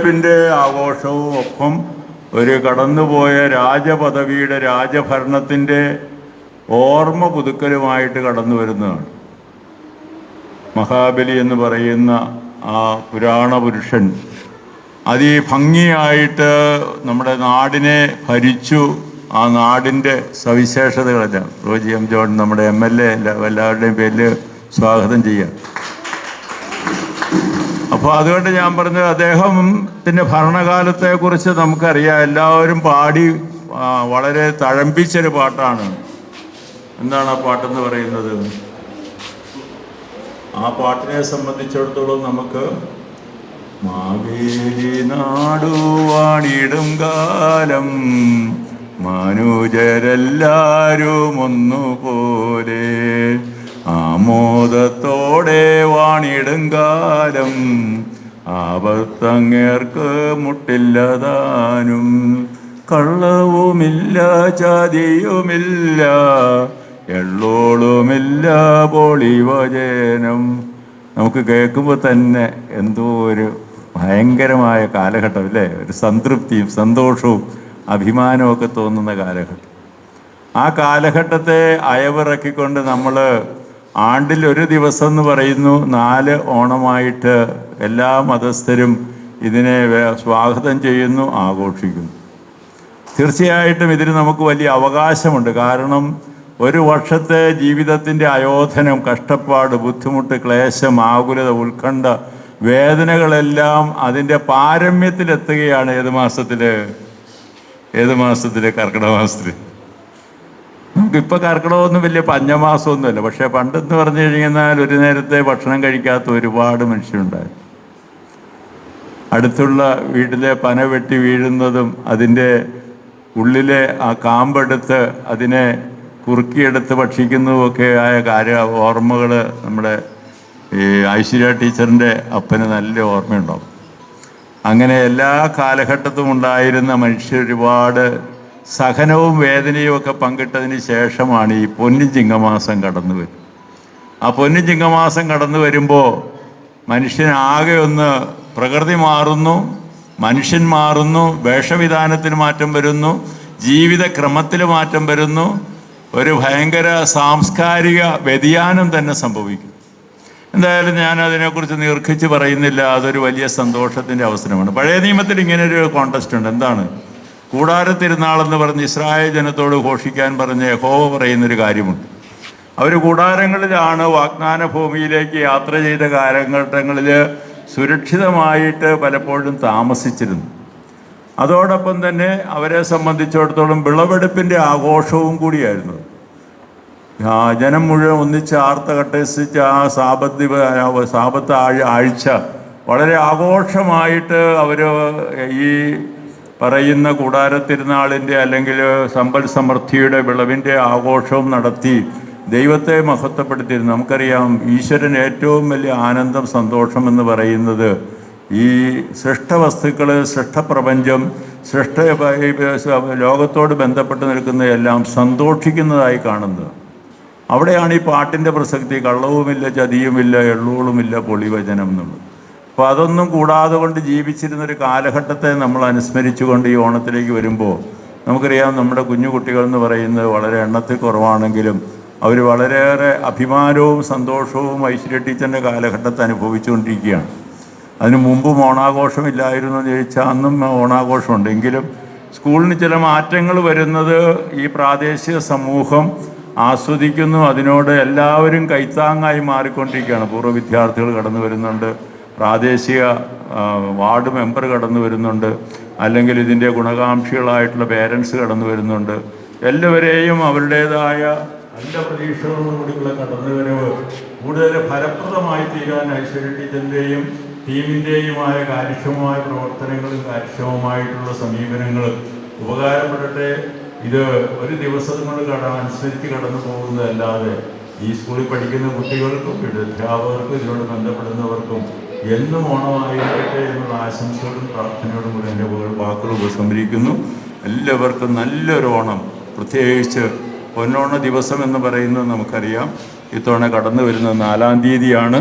വിളവെടുപ്പിൻ്റെ ആഘോഷവും ഒപ്പം ഒരു കടന്നുപോയ രാജപദവിയുടെ രാജഭരണത്തിൻ്റെ ഓർമ്മ പുതുക്കലുമായിട്ട് കടന്നു വരുന്നതാണ്. മഹാബലി എന്ന് പറയുന്ന ആ പുരാണ പുരുഷൻ അതിഭംഗിയായിട്ട് നമ്മുടെ നാടിനെ ഭരിച്ചു. ആ നാടിൻ്റെ സവിശേഷതകളെല്ലാം റോജി എം ജോൺ നമ്മുടെ MLA എല്ലാവരുടെയും പേരിൽ സ്വാഗതം ചെയ്യാം. അപ്പോൾ അതുകൊണ്ട് ഞാൻ പറഞ്ഞത് അദ്ദേഹത്തിൻ്റെ ഭരണകാലത്തെക്കുറിച്ച് നമുക്കറിയാം. എല്ലാവരും പാടി വളരെ തഴമ്പിച്ചൊരു പാട്ടാണ്. എന്താണ് ആ പാട്ടെന്ന് പറയുന്നത്? ആ പാട്ടിനെ സംബന്ധിച്ചിടത്തോളം നമുക്ക് മാവേലി നാടുവാണിടും കാലം മനുജരെല്ലാരും ഒന്നുപോലെ ആമോദത്തോടെ വാണിടും കാലം ആപത്തങ്ങേർക്ക് മുട്ടില്ലതാനും കള്ളവുമില്ല ചതിയുമില്ല എള്ളോളുമില്ല പൊളിവചനം. നമുക്ക് കേൾക്കുമ്പോൾ തന്നെ എന്തോ ഒരു ഭയങ്കരമായ കാലഘട്ടം അല്ലേ? ഒരു സംതൃപ്തിയും സന്തോഷവും അഭിമാനവും ഒക്കെ തോന്നുന്ന കാലഘട്ടം. ആ കാലഘട്ടത്തെ അയവിറക്കിക്കൊണ്ട് നമ്മൾ ആണ്ടിൽ ഒരു ദിവസം എന്ന് പറയുന്നു 4 ഓണമായിട്ട് എല്ലാ മതസ്ഥരും ഇതിനെ സ്വാഗതം ചെയ്യുന്നു, ആഘോഷിക്കുന്നു. തീർച്ചയായിട്ടും ഇതിന് നമുക്ക് വലിയ അവകാശമുണ്ട്. കാരണം ഒരു വർഷത്തെ ജീവിതത്തിൻ്റെ അയോധനം, കഷ്ടപ്പാട്, ബുദ്ധിമുട്ട്, ക്ലേശം, ആകുലത, ഉത്കണ്ഠ, വേദനകളെല്ലാം അതിൻ്റെ പാരമ്യത്തിലെത്തുകയാണ്. ഏത് മാസത്തിൽ? കർക്കിടക മാസത്തിൽ. നമുക്കിപ്പോൾ കർക്കിടകമൊന്നും വലിയ പഞ്ഞമാസമൊന്നുമല്ല. പക്ഷേ പണ്ടെന്ന് പറഞ്ഞു കഴിഞ്ഞാൽ ഒരു നേരത്തെ ഭക്ഷണം കഴിക്കാത്ത ഒരുപാട് മനുഷ്യരുണ്ടായി. അടുത്തുള്ള വീട്ടിലെ പന വെട്ടി വീഴുന്നതും അതിൻ്റെ ഉള്ളിലെ ആ കാമ്പെടുത്ത് അതിനെ കുറുക്കിയെടുത്ത് ഭക്ഷിക്കുന്നതുമൊക്കെ ആയ ഓർമ്മകൾ നമ്മുടെ ഈ ഐശ്വര്യ ടീച്ചറിൻ്റെ അപ്പന് നല്ല ഓർമ്മയുണ്ടാവും. അങ്ങനെ എല്ലാ കാലഘട്ടത്തും ഉണ്ടായിരുന്ന മനുഷ്യർ ഒരുപാട് സഹനവും വേദനയും ഒക്കെ പങ്കിട്ടതിന് ശേഷമാണ് ഈ പൊന്നും ചിങ്ങമാസം കടന്നു വരും. ആ പൊന്നും ചിങ്ങമാസം കടന്നു വരുമ്പോൾ മനുഷ്യനാകെ ഒന്ന് പ്രകൃതി മാറുന്നു, മനുഷ്യൻ മാറുന്നു, വേഷവിധാനത്തിന് മാറ്റം വരുന്നു, ജീവിതക്രമത്തിൽ മാറ്റം വരുന്നു, ഒരു ഭയങ്കര സാംസ്കാരിക വ്യതിയാനം തന്നെ സംഭവിക്കും. എന്തായാലും ഞാൻ അതിനെക്കുറിച്ച് ദീർഘിച്ച് പറയുന്നില്ല. അതൊരു വലിയ സന്തോഷത്തിൻ്റെ അവസരമാണ്. പഴയ നിയമത്തിൽ ഇങ്ങനൊരു കോണ്ടസ്റ്റ് ഉണ്ട്. എന്താണ്? കൂടാരത്തിരുന്നാളെന്ന് പറഞ്ഞ് ഇസ്രായേൽ ജനത്തോട് ഘോഷിക്കാൻ പറഞ്ഞ് യഹോവ പറയുന്നൊരു കാര്യമുണ്ട്. അവർ കൂടാരങ്ങളിലാണ് വാഗ്ദാന ഭൂമിയിലേക്ക് യാത്ര ചെയ്ത കാലഘട്ടങ്ങളിൽ സുരക്ഷിതമായിട്ട് പലപ്പോഴും താമസിച്ചിരുന്നു. അതോടൊപ്പം തന്നെ അവരെ സംബന്ധിച്ചിടത്തോളം വിളവെടുപ്പിൻ്റെ ആഘോഷവും കൂടിയായിരുന്നു. ജനം മുഴുവൻ ഒന്നിച്ച് ആർത്തകട്ടസിച്ച് ആ സാപത്ത് ആഴ്ച വളരെ ആഘോഷമായിട്ട് അവർ ഈ പറയുന്ന കൂടാരത്തിരുന്നാളിൻ്റെ അല്ലെങ്കിൽ സമ്പൽ സമൃദ്ധിയുടെ വിളവിൻ്റെ ആഘോഷവും നടത്തി ദൈവത്തെ മഹത്വപ്പെടുത്തിയിരുന്നു. നമുക്കറിയാം, ഈശ്വരൻ ഏറ്റവും വലിയ ആനന്ദം, സന്തോഷം എന്ന് പറയുന്നത് ഈ സൃഷ്ടവസ്തുക്കൾ, സൃഷ്ടപ്രപഞ്ചം, ലോകത്തോട് ബന്ധപ്പെട്ട് നിൽക്കുന്നതെല്ലാം സന്തോഷിക്കുന്നതായി കാണുന്നത്. അവിടെയാണ് ഈ പാട്ടിൻ്റെ പ്രസക്തി. കള്ളവുമില്ല ചതിയുമില്ല എള്ളൂളുമില്ല പൊളിവചനം എന്നുള്ളത്. അപ്പോൾ അതൊന്നും കൂടാതെ കൊണ്ട് ജീവിച്ചിരുന്നൊരു കാലഘട്ടത്തെ നമ്മൾ അനുസ്മരിച്ചുകൊണ്ട് ഈ ഓണത്തിലേക്ക് വരുമ്പോൾ നമുക്കറിയാം, നമ്മുടെ കുഞ്ഞു കുട്ടികൾ എന്ന് പറയുന്നത് വളരെ എണ്ണത്തിൽ കുറവാണെങ്കിലും അവർ വളരെയേറെ അഭിമാനവും സന്തോഷവും ഐശ്വര്യ ടീച്ചറിൻ്റെ കാലഘട്ടത്തെ അനുഭവിച്ചുകൊണ്ടിരിക്കുകയാണ്. അതിനു മുമ്പും ഓണാഘോഷമില്ലായിരുന്നു എന്ന് ചോദിച്ചാൽ അന്നും ഓണാഘോഷമുണ്ട്. എങ്കിലും സ്കൂളിന് ചില മാറ്റങ്ങൾ വരുന്നത് ഈ പ്രാദേശിക സമൂഹം ആസ്വദിക്കുന്നു. അതിനോട് എല്ലാവരും കൈത്താങ്ങായി മാറിക്കൊണ്ടിരിക്കുകയാണ്. പൂർവ്വ വിദ്യാർത്ഥികൾ കടന്നു വരുന്നുണ്ട്, പ്രാദേശിക വാർഡ് മെമ്പർ കടന്നു വരുന്നുണ്ട്, അല്ലെങ്കിൽ ഇതിൻ്റെ ഗുണകാംക്ഷികളായിട്ടുള്ള പേരൻസ് കടന്നു വരുന്നുണ്ട്. എല്ലാവരെയും അവരുടേതായ നല്ല പ്രതീക്ഷകളോടുകൂടിയുള്ള കടന്നുവരവ് കൂടുതൽ ഫലപ്രദമായി തീരാൻ ഐശ്വര്യ ടീച്ചറിൻ്റെയും ടീമിൻ്റെയുമായ കാര്യക്ഷമമായ പ്രവർത്തനങ്ങളും കാര്യക്ഷമമായിട്ടുള്ള സമീപനങ്ങളും ഉപകാരപ്പെടട്ടെ. ഇത് ഒരു ദിവസം കൊണ്ട് അനുസരിച്ച് കടന്നു പോകുന്നതല്ലാതെ ഈ സ്കൂളിൽ പഠിക്കുന്ന കുട്ടികൾക്കും അധ്യാപകർക്കും ഇതിനോട് ബന്ധപ്പെടുന്നവർക്കും എന്നും ഓണമായിരിക്കട്ടെ എന്നുള്ള ആശംസകളും പ്രാർത്ഥനയോടും കൂടി എൻ്റെ വാക്കുകൾ ഉപസംഹരിക്കുന്നു. എല്ലാവർക്കും നല്ലൊരു ഓണം. പ്രത്യേകിച്ച് പൊന്നോണ ദിവസം എന്ന് പറയുന്നത് നമുക്കറിയാം. ഇത്തവണ കടന്നു വരുന്നത് 4-ാം തീയതിയാണ്.